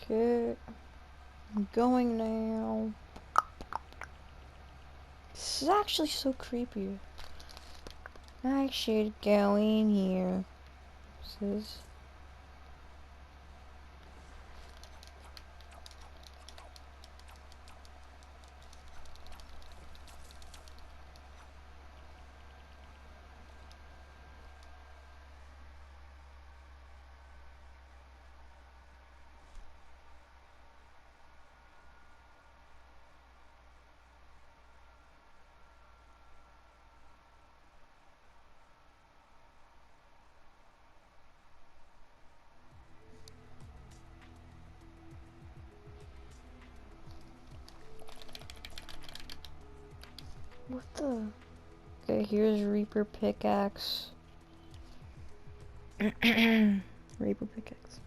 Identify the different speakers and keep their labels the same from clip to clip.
Speaker 1: Okay, I'm going now. This is actually so creepy. I should go in here. This is... What the? Okay, here's Reaper pickaxe. Reaper pickaxe.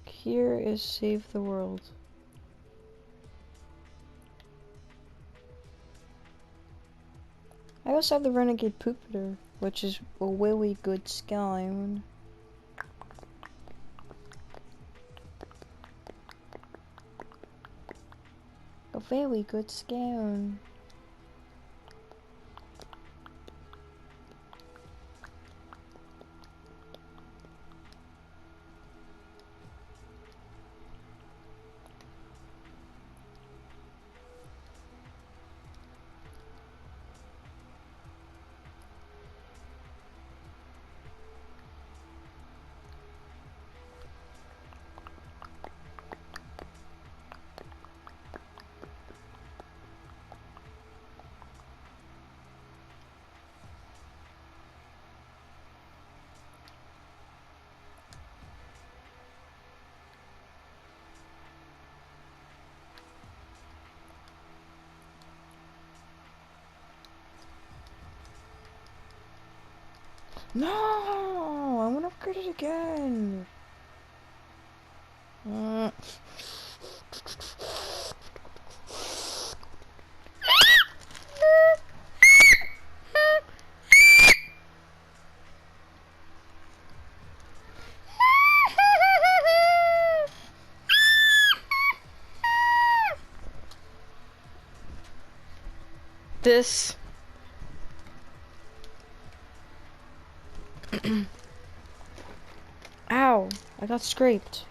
Speaker 1: Here is Save the World. I also have the Renegade Poopeter, which is a really good skin. A very good skin. No, I want to upgrade it again. This. Ow, I got scraped.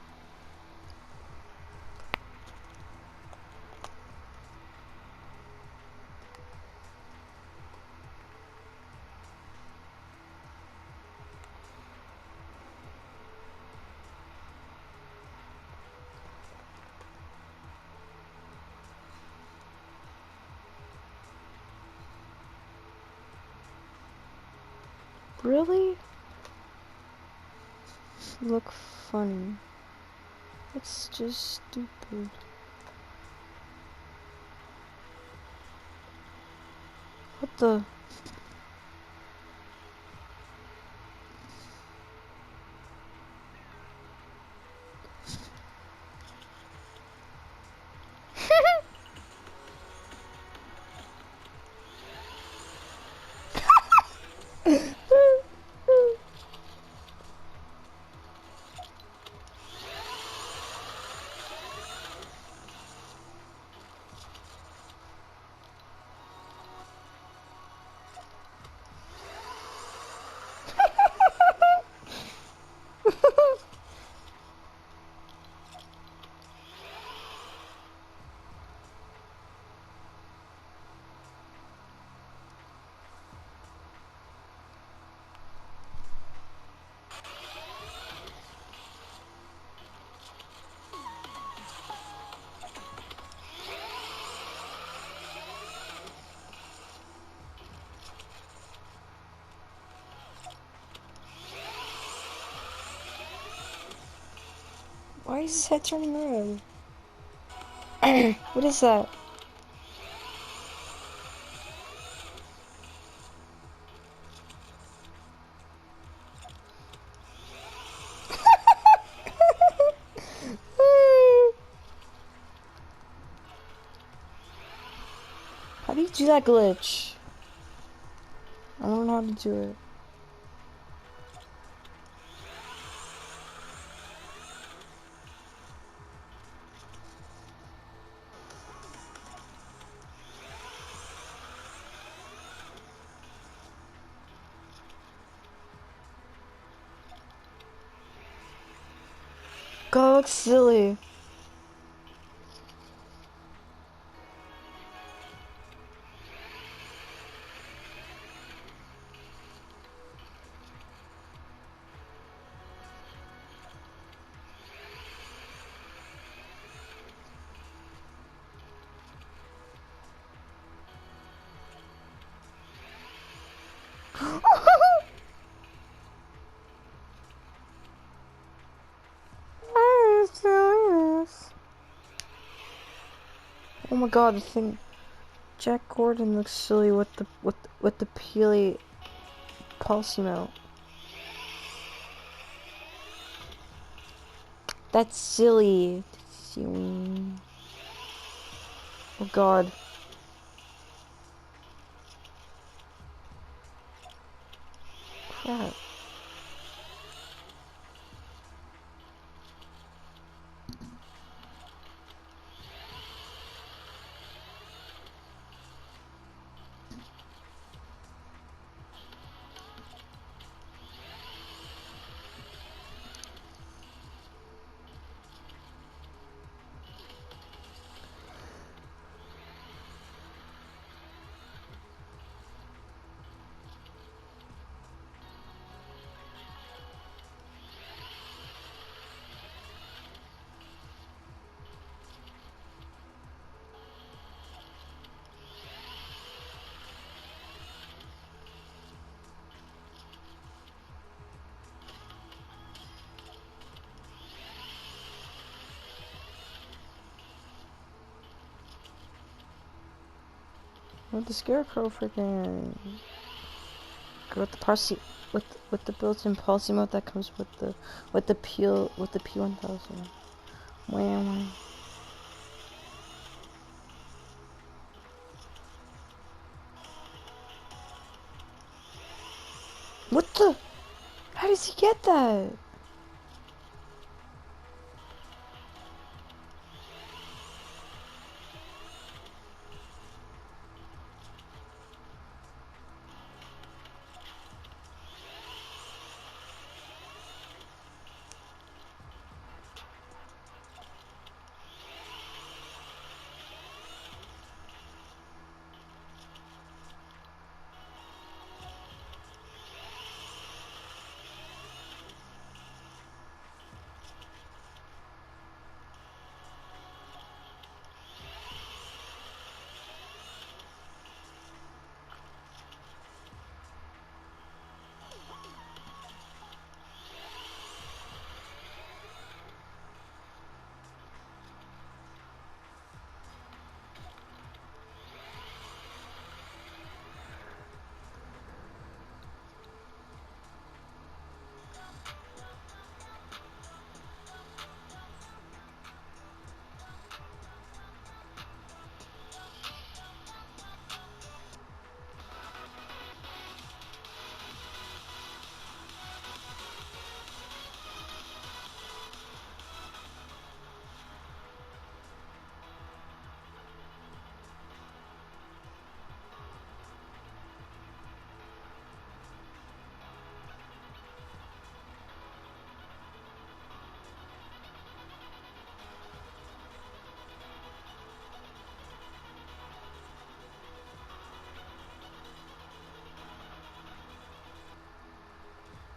Speaker 1: Really? Look funny. It's just stupid. What the? Why is his head turning red? What is that? How do you do that glitch? I don't know how to do it. God, looks silly. Why is doing this? Oh my god, the thing. Jack Gordon looks silly with the peely pulse emote. That's silly. Oh god. Crap. With the scarecrow freaking with the parsi with the built-in pulse emote that comes with the P1000. Wham. What the? How does he get that?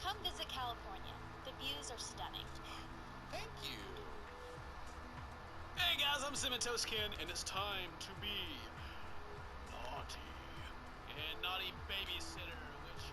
Speaker 2: Come visit California. The views are stunning.
Speaker 3: Thank you. Hey guys, I'm Cinematoskin, and it's time to be naughty. And naughty babysitter, which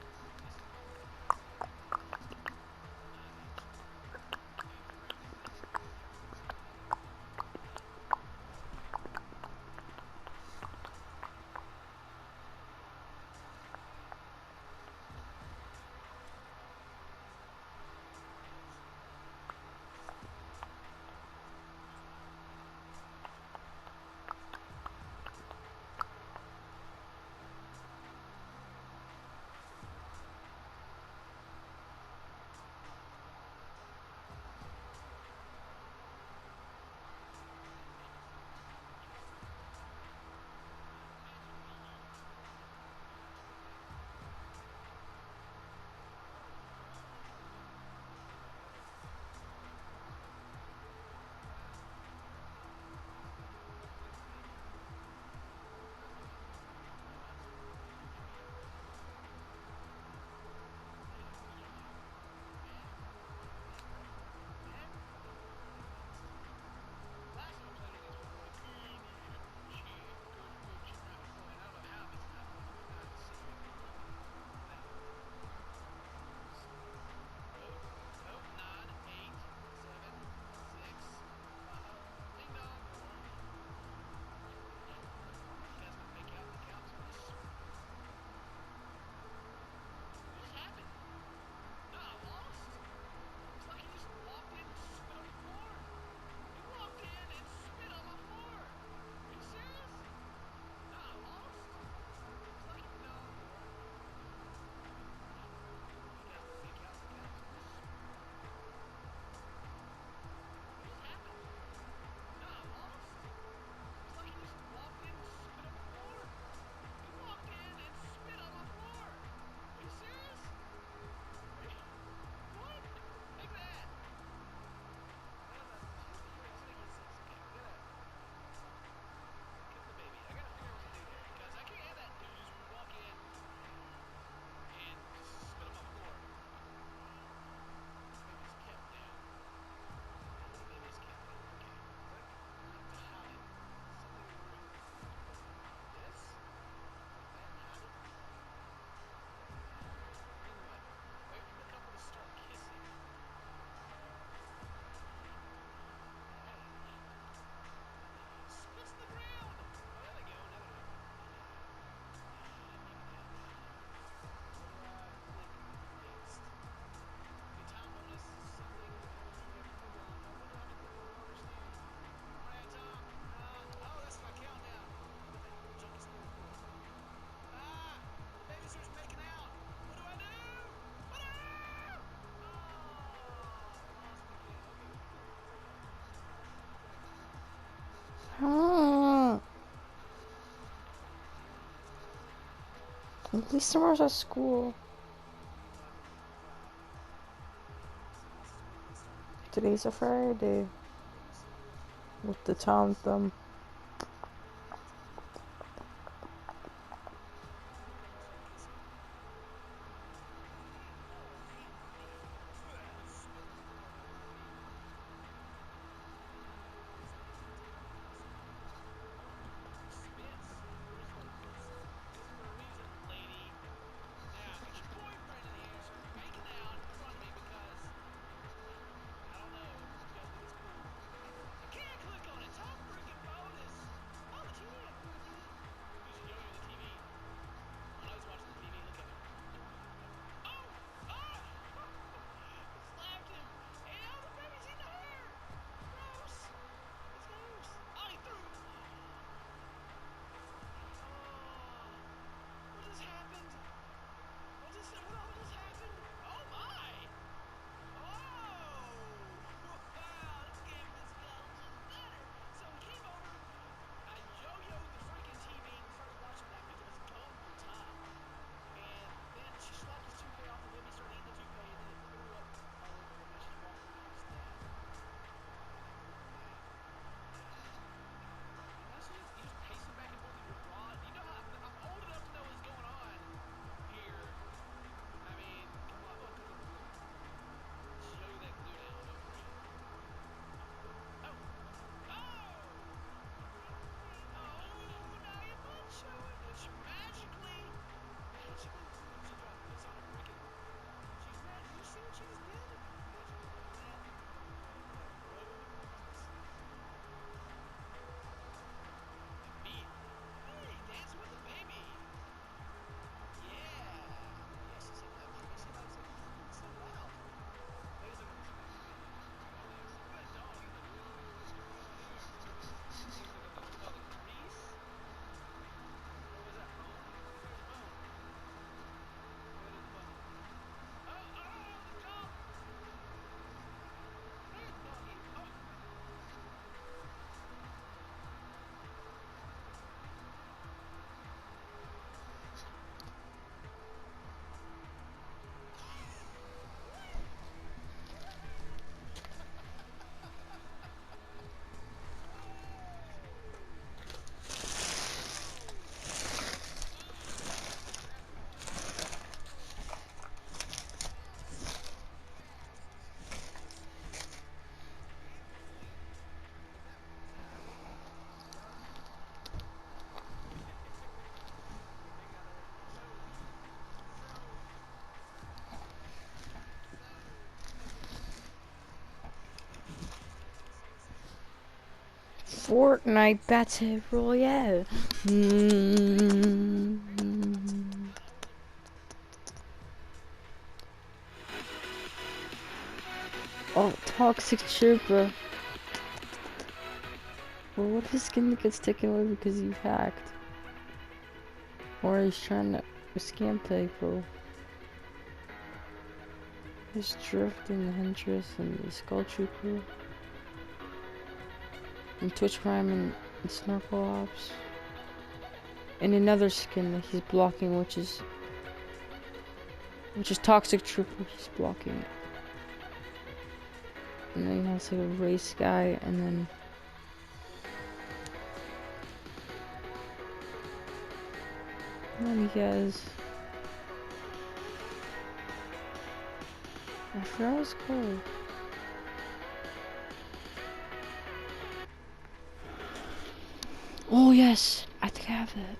Speaker 1: Ah. At least tomorrow's at school. Today's a Friday. With the Tom Thumb. Fortnite Battle Royale. Oh, Toxic Trooper. Well, what if his skin gets taken away because he's hacked? Or he's trying to scam people? There's Drift and the Huntress and the Skull Trooper. And Twitch Prime and Snorkel Ops. And another skin that he's blocking, which is Toxic Trooper. He's blocking it. And then he has like a race guy, and then he has, I forgot what it's called. Oh yes, I think I have it.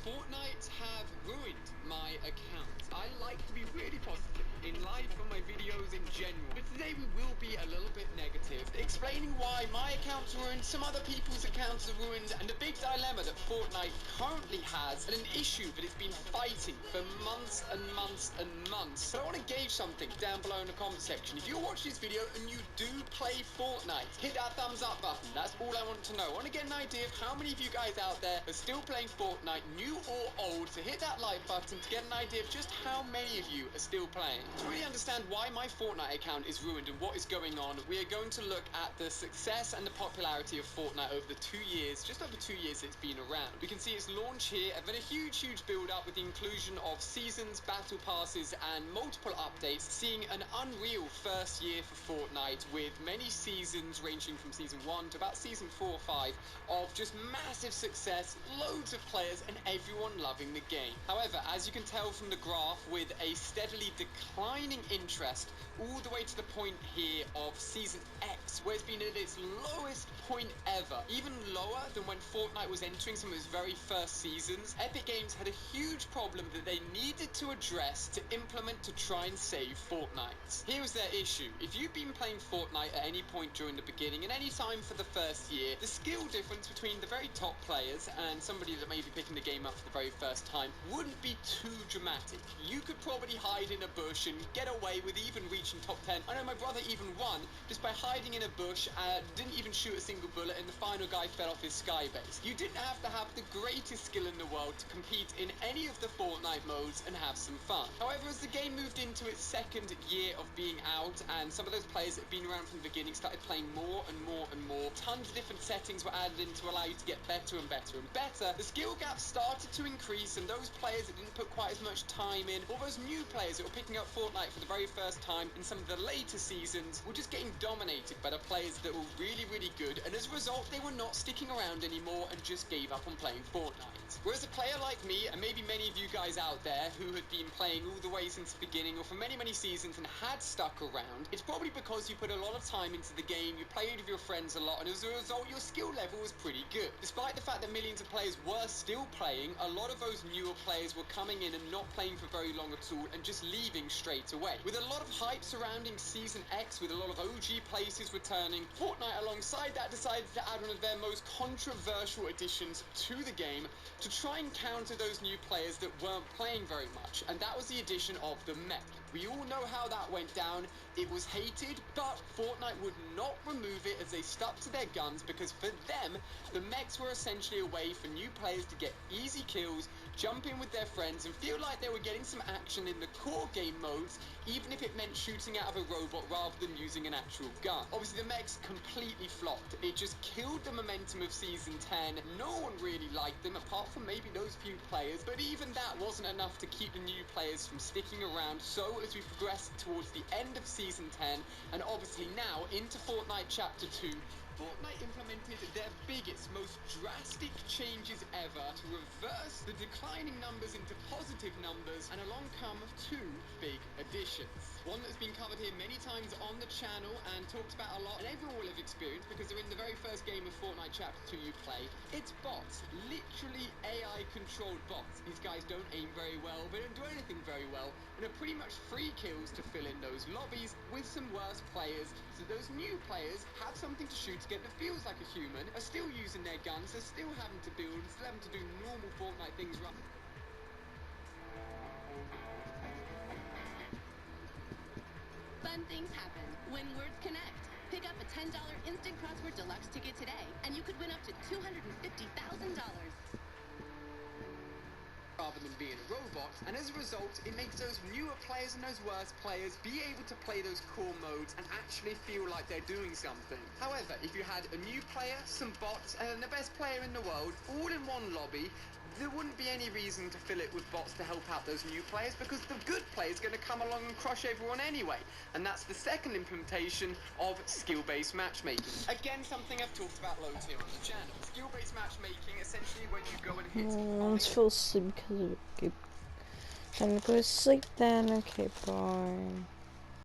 Speaker 4: Fortnite have ruined my account. I like to be really positive in life and my videos in general, but today we will be a little bit negative, explaining why my account's ruined, some other people's accounts are ruined, and the big dilemma that Fortnite currently has, and an issue that it's been fighting for months and months and months. So I want to gauge something down below in the comment section. If you're watching this video and you do play Fortnite, hit that thumbs up button. That's all I want to know. I want to get an idea of how many of you guys out there are still playing Fortnite, new or old. So hit that like button to get an idea of just how many of you are still playing. To really understand why my Fortnite account is ruined and what is going on, we are going to look at the success and the popularity of Fortnite over the 2 years, just over 2 years it's been around. We can see its launch here, and then a huge build up with the inclusion of seasons, battle passes, and multiple updates, seeing an unreal first year for Fortnite with many seasons ranging from season 1 to about season 4 or 5 of just massive success, loads of players, and everyone loving the game. However, as you can tell from the graph, with a steadily declining interest all the way to the point here of Season X, where it's been at its lowest point ever, even lower than when Fortnite was entering some of its very first seasons. Epic Games had a huge problem that they needed to address to implement to try and save Fortnite. Here was their issue. If you've been playing Fortnite at any point during the beginning and any time for the first year, the skill difference between the very top players and somebody that may be picking the game up for the very first time wouldn't be too dramatic. You could probably hide in a bush and get away with even reaching top 10. I know my brother even won just by hiding in a bush, didn't even shoot a single bullet, and the final guy fell off his sky base. You didn't have to have the greatest skill in the world to compete in any of the Fortnite modes and have some fun. However, as the game moved into its second year of being out, and some of those players that had been around from the beginning started playing more and more and more, tons of different settings were added in to allow you to get better and better and better, the skill gap started to increase, and those players that didn't put quite as much time in, all those new players that were picking up Fortnite for the very first time in some of the later seasons, were just getting dominated by the players that were really good, and as a result they were not sticking around anymore and just gave up on playing Fortnite. Whereas a player like me, and maybe many of you guys out there who had been playing all the way since the beginning or for many seasons and had stuck around, it's probably because you put a lot of time into the game, you played with your friends a lot, and as a result your skill level was pretty good. Despite the fact that millions of players were still playing, a lot of those newer players were coming in and not playing for very long at all and just leaving straight away. With a lot of hype surrounding Season X, with a lot of OG places returning, Fortnite alongside that decided to add one of their most controversial additions to the game to try and counter those new players that weren't playing very much, and that was the addition of the mech. We all know how that went down. It was hated, but Fortnite would not remove it as they stuck to their guns, because for them, the mechs were essentially a way for new players to get easy kills, jump in with their friends, and feel like they were getting some action in the core game modes, even if it meant shooting out of a robot rather than using an actual gun. Obviously, the mechs completely flopped. It just killed the momentum of Season 10. No one really liked them, apart from maybe those few players, but even that wasn't enough to keep the new players from sticking around. So as we progressed towards the end of Season 10, and obviously now into Fortnite Chapter 2, Fortnite implemented their biggest, most drastic changes ever to reverse the declining numbers into positive numbers, and along come two big additions. One that's been covered here many times on the channel and talked about a lot, and everyone will have experienced because they're in the very first game of Fortnite Chapter 2 you play. It's bots, literally AI-controlled bots. These guys don't aim very well, they don't do anything very well, and are pretty much free kills to fill in those lobbies with some worse players, so those new players have something to shoot get that feels like a human, are still using their guns, they're still having to build, still having to do normal Fortnite things right.
Speaker 5: Fun things happen when words connect. Pick up a $10 instant crossword deluxe ticket today, and you could win up to $250,000.
Speaker 4: Rather than being a robot, and as a result, it makes those newer players and those worse players be able to play those core modes and actually feel like they're doing something. However, if you had a new player, some bots, and the best player in the world, all in one lobby, there wouldn't be any reason to fill it with bots to help out those new players, because the good player's going to come along and crush everyone anyway. And that's the second implementation of skill-based matchmaking. Again, something I've talked about loads here on the channel. Skill-based matchmaking, essentially when you go and hit...
Speaker 1: Let's fall asleep because of it. Time to go to sleep then. Okay, bye.